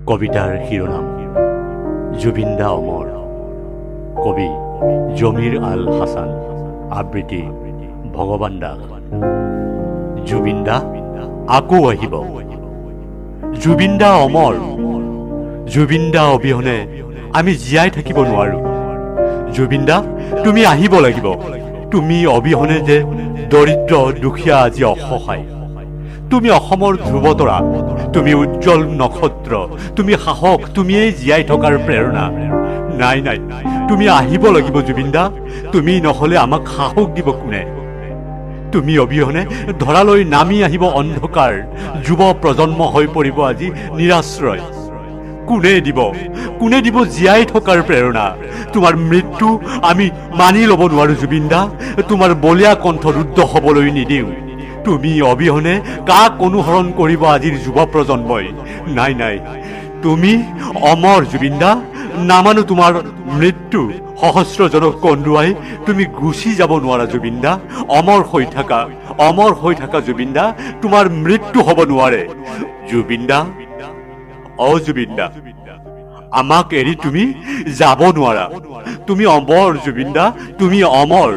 কবিতাৰ শিৰোনাম জুবিন দা অমৰ। কবি জমিৰ আল হাছান। আবৃত্তি ভগৱান দাস। জুবিন দা আকৌ আহিব। জুবিন দা অমৰ। জুবিন দা অবিহনে আমি জীয়াই থাকিব নোৱাৰো। জুবিন দা তুমি আহিব লাগিব। তুমি অবিহনে যে দৰিদ্ৰ দুখীয়া আজি অসহায়। তুমি অসমৰ ধ্ৰুৱতৰা, তুমি উজ্জ্বল নক্ষত্ৰ, তুমি সাহস, তুমিয়েই জীয়াই থকাৰ প্ৰেৰণা। নাই নাই, তুমি আহিব লাগিব জুবিন দা। তুমি নহলে আমাক সাহস দিব কোনে? তুমি অবিহনে ধৰালৈ নামি আহিব অন্ধকাৰ। যুৱ প্ৰজন্ম হৈ পৰিব আজি নিৰাশ্ৰয়। কোনে দিব জীয়াই থকাৰ প্ৰেৰণা? তোমাৰ মৃত্যু আমি মানি ল'ব নোৱাৰো জুবিন দা। তোমাৰ বলীয়া কণ্ঠ ৰুদ্ধ হবলৈ নিদিওঁ। তুমি অবিহনে কাক অনুসৰণ কৰিব আজিৰ যুৱ প্ৰজন্মই? নাই নাই, তুমি অমৰ জুবিন দা। নামানো তোমাৰ মৃত্যু সহস্ৰজনক কন্দুৱাই। তুমি গুচি যাব নোৱাৰা জুবিন দা। অমৰ হৈ থাকা জুবিন দা। তোমাৰ মৃত্যু হ'ব নোৱাৰে জুবিন দা। জুবিন দা, আমাক এৰি তুমি যাব নোৱাৰা। তুমি অমৰ জুবিন দা, তুমি অমৰ।